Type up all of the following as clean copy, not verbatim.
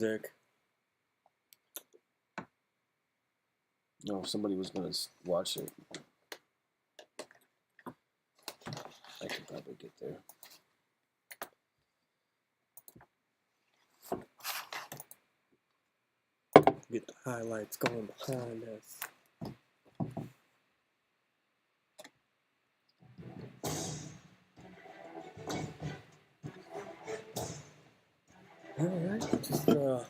Dick. No, somebody was going to watch it. I could probably get there. Get the highlights going behind us. All right, just I'll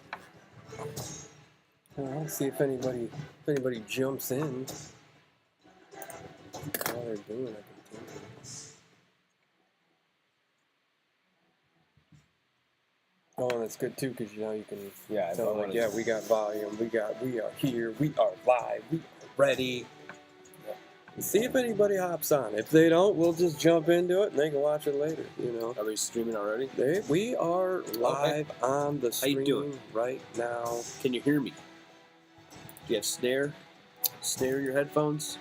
see if anybody jumps in. While they're doing it, I can take it. Oh, and that's good too, because you can tell like, yeah, we got volume, we are here, we are live, we are ready. See if anybody hops on. If they don't, we'll just jump into it and they can watch it later. Are we streaming already? We are live on the stream How you doing? right now. Can you hear me? Do you have snare your headphones?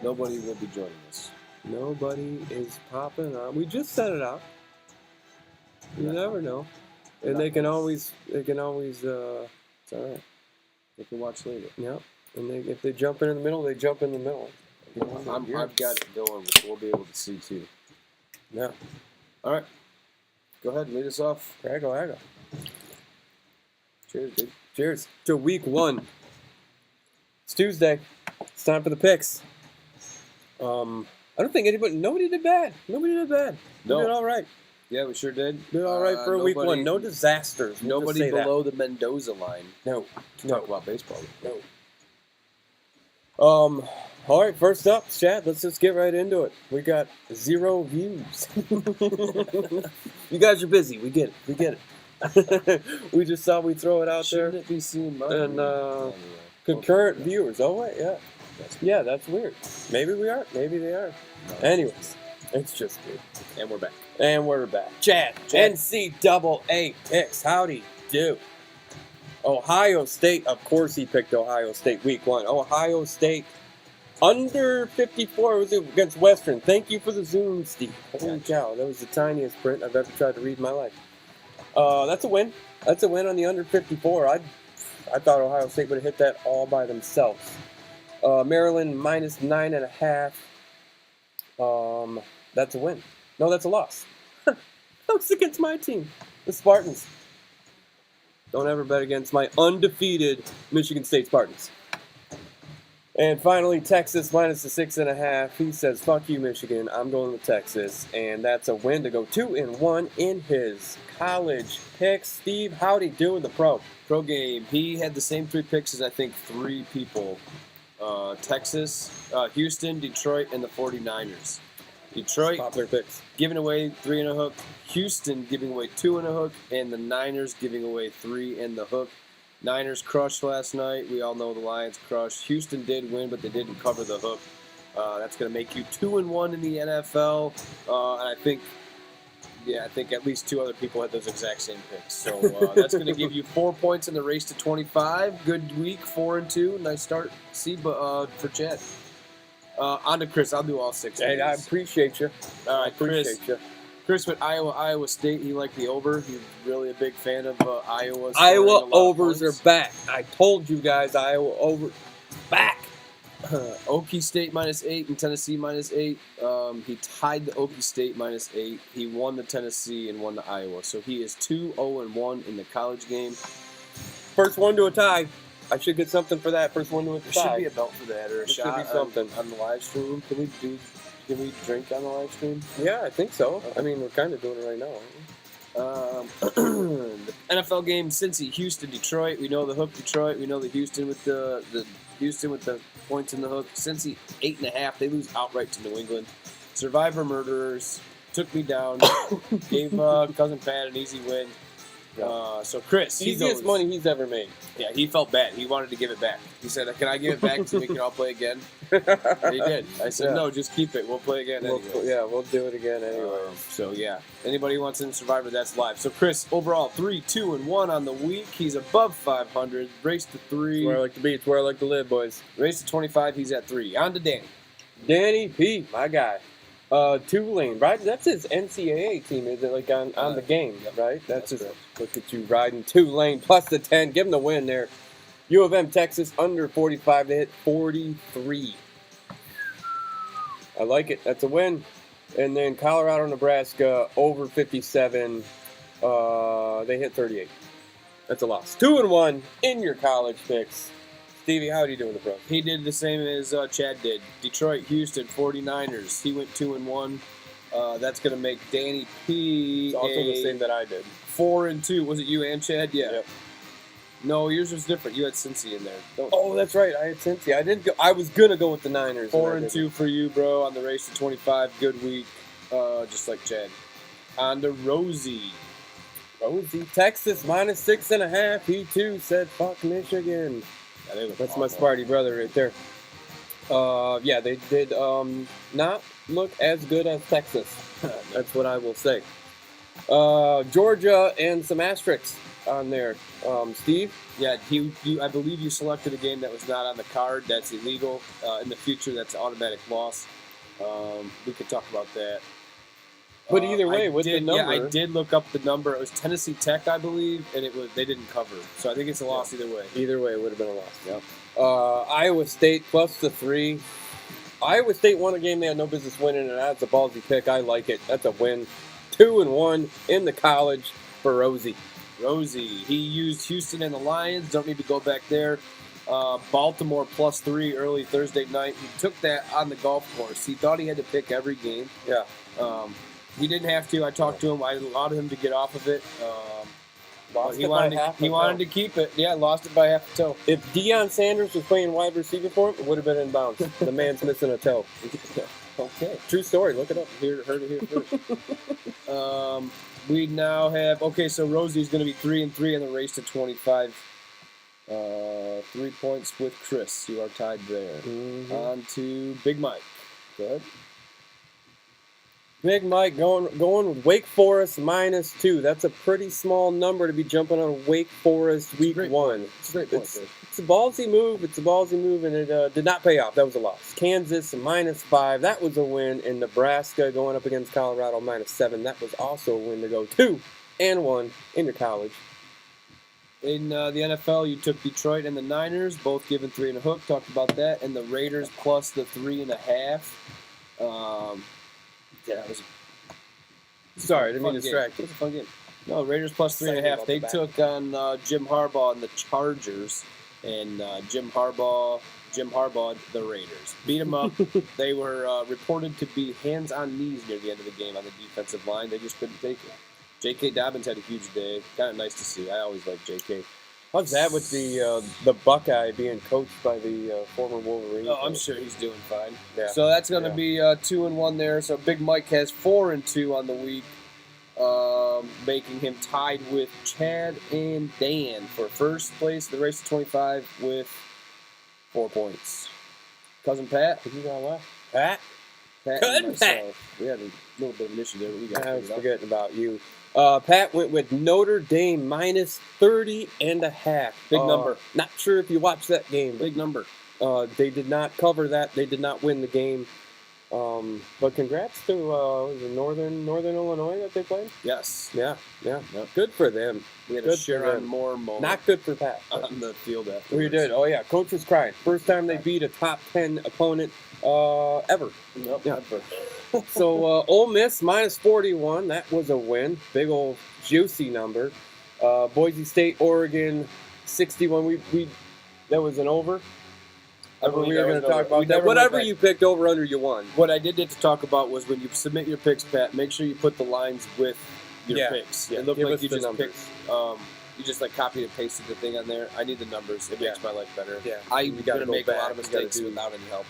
Nobody will be joining us. Nobody is popping on. We just set it up. You never know. And they can always it's all right. They can watch later. Yep. And if they jump in the middle, they jump in the middle. I've got it going, which we'll be able to see too. Yeah. All right. Go ahead and lead us off. Aggo. Cheers, dude. Cheers to week 1. It's Tuesday. It's time for the picks. I don't think nobody did bad. No. We did all right. Yeah, we sure did. Did all right for week 1. No disasters. Nobody below the Mendoza line. No. Talk about baseball. No. All right, first up, Chad, let's just get right into it. We got 0 views. You guys are busy. We get it. We just thought we'd throw it out Shouldn't there. it be seen And concurrent viewers. Oh, wait, yeah. Yeah, that's weird. Maybe we are. Maybe they are. No. Anyways, it's just weird. And we're back. And we're back. Chad. NCAA picks. Howdy do. Ohio State, of course he picked Ohio State week 1. Ohio State under 54 was against Western. Thank you for the zoom, Steve. Holy cow, that was the tiniest print I've ever tried to read in my life. That's a win. That's a win on the under 54. I thought Ohio State would have hit that all by themselves. Maryland minus 9.5. That's a win. No, that's a loss. That was against my team, the Spartans. Don't ever bet against my undefeated Michigan State Spartans. And finally, Texas minus the 6.5. He says, fuck you, Michigan. I'm going with Texas. And that's a win to go 2-1 in his college picks. Steve, how'd he do in the pro game? He had the same 3 picks as I think 3 people. Texas, Houston, Detroit, and the 49ers. Detroit popular picks. Giving away 3 and a hook. Houston giving away 2 and a hook. And the Niners giving away 3 and the hook. Niners crushed last night. We all know the Lions crushed. Houston did win, but they didn't cover the hook. That's going to make you 2-1 in the NFL. And I think at least 2 other people had those exact same picks. So that's going to give you 4 points in the race to 25. Good week, 4-2. Nice start. For Chad. On to Chris. I'll do all 6. Hey, I appreciate you. All right, Chris with Iowa State. He liked the over. He's really a big fan of Iowa. Iowa overs are back. I told you guys, Iowa over back. Okie State minus 8 and Tennessee minus 8. He tied the Okie State minus 8. He won the Tennessee and won the Iowa. So he is 2-0-1 in the college game. First one to a tie. I should get something for that. First one to a tie. There should be a belt for that or a shot. Should be something on the live stream. Can we drink on the live stream? Yeah, I think so. Okay. I mean, we're kind of doing it right now. The NFL game: Cincy, Houston, Detroit. We know the hook, Detroit. We know the Houston with the Houston with the points in the hook. Cincy 8.5. They lose outright to New England. Survivor Murderers took me down. Gave cousin Pat an easy win. So Chris, easiest money he's ever made. Yeah, he felt bad. He wanted to give it back. He said, "Can I give it back so we can all play again?" And he did. I said, "No, just keep it. We'll play again anyway." We'll do it again anyway. So yeah, anybody who wants in Survivor, that's live. So Chris, overall 3-2-1 on the week. He's above 500. Race to 3. It's where I like to be. It's where I like to live, boys. Race to 25. He's at 3. On to Danny. Danny P, my guy. Tulane, right? That's his NCAA team, is it? Like on the game, right? That's his. correct. Look at you riding Tulane plus the 10. Give him the win there. U of M, Texas under 45. They hit 43. I like it. That's a win. And then Colorado, Nebraska over 57. They hit 38. That's a loss. 2-1 in your college picks. Stevie, how are you doing, bro? He did the same as Chad did. Detroit, Houston, 49ers. He went 2-1. That's going to make Danny P. It's also the same that I did. 4-2. Was it you and Chad? Yeah. Yep. No, yours was different. You had Cincy in there. Oh, that's right. I had Cincy. I didn't go. I was gonna go with the Niners. 4-2 for you, bro, on the race to 25. Good week, just like Chad. On to Rosie. Rosie, Texas minus 6.5. He too said fuck Michigan. Yeah, they look That's my awful. Sparty brother right there. Yeah, they did not look as good as Texas. That's what I will say. Georgia and some asterisks on there. Steve? Yeah, I believe you selected a game that was not on the card. That's illegal. In the future, that's automatic loss. We could talk about that. But either way, with the number. Yeah, I did look up the number. It was Tennessee Tech, I believe, and they didn't cover. So I think it's a loss either way. Either way, it would have been a loss. Yeah. Iowa State plus the 3. Iowa State won a game they had no business winning, and that's a ballsy pick. I like it. That's a win. 2-1 in the college for Rosie. Rosie, he used Houston and the Lions. Don't need to go back there. Baltimore plus 3 early Thursday night. He took that on the golf course. He thought he had to pick every game. Yeah. He didn't have to. I talked to him. I allowed him to get off of it. Lost He it by wanted half he a wanted toe. to keep it. Yeah, lost it by half a toe. If Deion Sanders was playing wide receiver for him, it would have been in bounds. The man's missing a toe. Okay. True story. Look it up. Heard it here first. We now have so Rosie's going to be 3-3 in the race to 25. 3 points with Chris. You are tied there. Mhm. On to Big Mike. Go ahead. Big Mike going with Wake Forest minus 2. That's a pretty small number to be jumping on Wake Forest week great 1. It's a great point. It's a ballsy move. It's a ballsy move, and it did not pay off. That was a loss. Kansas minus 5. That was a win. And Nebraska going up against Colorado minus 7. That was also a win to go 2-1 in your college. In the NFL, you took Detroit and the Niners, both given 3 and a hook. Talked about that, and the Raiders plus the 3.5. Yeah, it was. Sorry, I didn't mean to Fun game. distract It you. was a fun game. No, Raiders plus 3.5. Excited They about took on Jim Harbaugh and the Chargers, and Jim Harbaugh, the Raiders beat them up. They were reported to be hands on knees near the end of the game on the defensive line. They just couldn't take it. J.K. Dobbins had a huge day. Kind of nice to see. I always like J.K. How's that with the Buckeye being coached by the former Wolverine? Oh, I'm sure he's doing fine. Yeah. So that's going to Yeah. be 2-1 there. So Big Mike has 4-2 on the week, making him tied with Chad and Dan for first place in the race to 25 with 4 points. Cousin Pat, Who you got left? Pat? Pat Cousin and myself. We had a little bit of an issue there, but we got I was figured out. forgetting about you. Pat went with Notre Dame minus 30.5. Big number. Not sure if you watched that game. Big number. They did not cover that. They did not win the game. But congrats to was it Northern Illinois that they played. Yes. Yeah. Yep. Good for them. We had Good a for share on them. more moment Not good for Pat. on the field afterwards. We did. Oh yeah, coach was crying. First time they beat a top 10 opponent ever. Nope, Yeah. never. So Ole Miss minus 41. That was a win. Big old juicy number. Boise State, Oregon 61. We that was an over. I believe We that were was going to talk over. about We that. never went Whatever back. you picked over under, you won. What I did get to talk about was when you submit your picks, Pat, make sure you put the lines with your Yeah. picks. Yeah, It looked give like us you the just numbers. picked, you just like copied and pasted the thing on there. I need the numbers. It makes Yeah. my life better. Yeah, I'm we gotta going to go make back. a lot of We gotta mistakes do- without any help.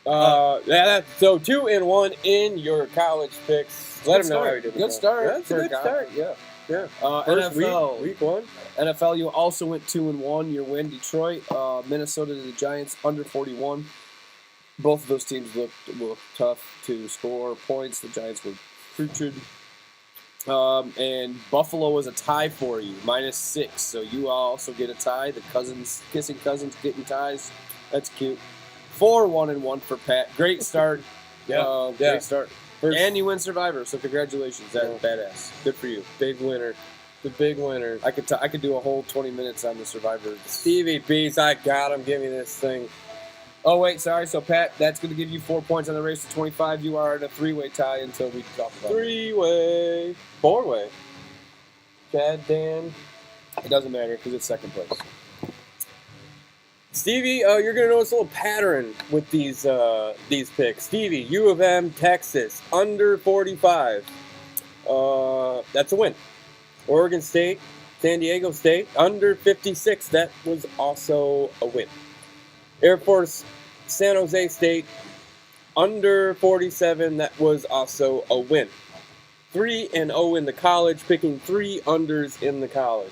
So 2-1 in your college picks. Let them know how you did. Good start. That's a for good guy. start. Yeah. Yeah. NFL. First week 1. NFL, you also went 2-1. Your win, Detroit, Minnesota to the Giants under 41. Both of those teams looked tough to score points. The Giants were putrid. And Buffalo was a tie for you, -6. So you also get a tie. The kissing cousins getting ties. That's cute. 4-1-1 for Pat. Great start. Yeah. Great start. First, And you win Survivor, so congratulations. That's Yeah. badass. Good for you. big winner. The big winner. I could do a whole 20 minutes on the Survivor. Stevie B's, I got him. Give me this thing. Oh, wait, sorry. So, Pat, that's going to give you 4 points on the race to 25. You are in a 3-way tie until we talk about it. 3-way. 4-way. Chad, Dan. It doesn't matter because it's second place. Stevie, you're gonna notice a little pattern with these picks. Stevie, U of M, Texas, under 45. That's a win. Oregon State, San Diego State, under 56. That was also a win. Air Force, San Jose State, under 47. That was also a win. 3-0 in the college, picking 3 unders in the college.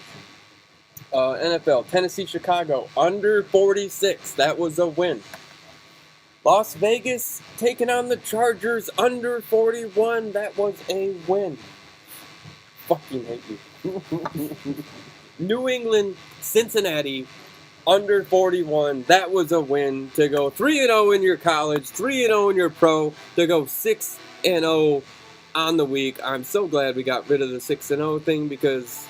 NFL, Tennessee, Chicago, under 46. That was a win. Las Vegas taking on the Chargers, under 41. That was a win. Fucking hate you. New England, Cincinnati, under 41. That was a win. To go 3-0 in your college, 3-0 in your pro, to go 6-0 on the week. I'm so glad we got rid of the 6-0 thing because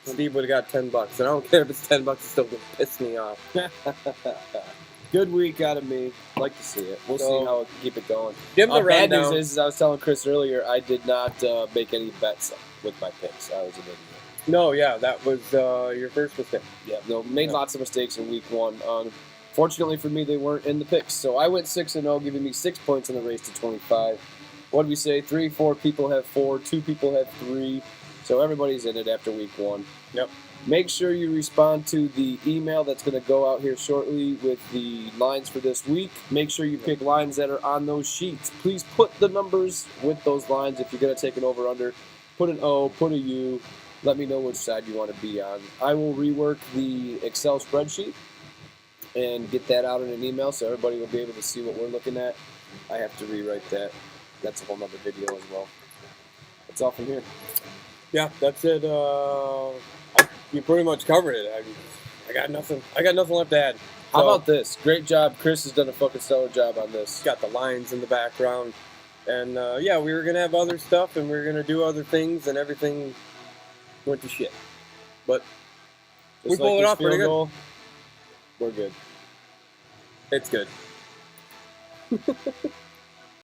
Steve would have got $10, and I don't care if it's $10. It's still gonna piss me off. Good week out of me. Like to see it. We'll So, see how we can keep it going. Give him the Bad rundown. news is, as I was telling Chris earlier, I did not make any bets with my picks. I was an idiot. No, yeah, that was your first mistake. Yeah, no, made Yeah. lots of mistakes in week 1. Fortunately for me, they weren't in the picks. So I went 6-0, giving me 6 points in the race to 25. What did we say? 3, 4 people have 4, 2 people have 3. So everybody's in it after week 1. Yep. Make sure you respond to the email that's going to go out here shortly with the lines for this week. Make sure you pick lines that are on those sheets. Please put the numbers with those lines if you're going to take an over-under. Put an O, put a U. Let me know which side you want to be on. I will rework the Excel spreadsheet and get that out in an email so everybody will be able to see what we're looking at. I have to rewrite that. That's a whole nother video as well. That's all from here. Yeah, that's it. You pretty much covered it. I got nothing. I got nothing left to add. How So, about this? Great job. Chris has done a fucking stellar job on this. got the lines in the background, and yeah, we were gonna have other stuff, and we were gonna do other things, and everything went to shit. But Just we pulled it this off pretty field good. goal, we're good. it's good.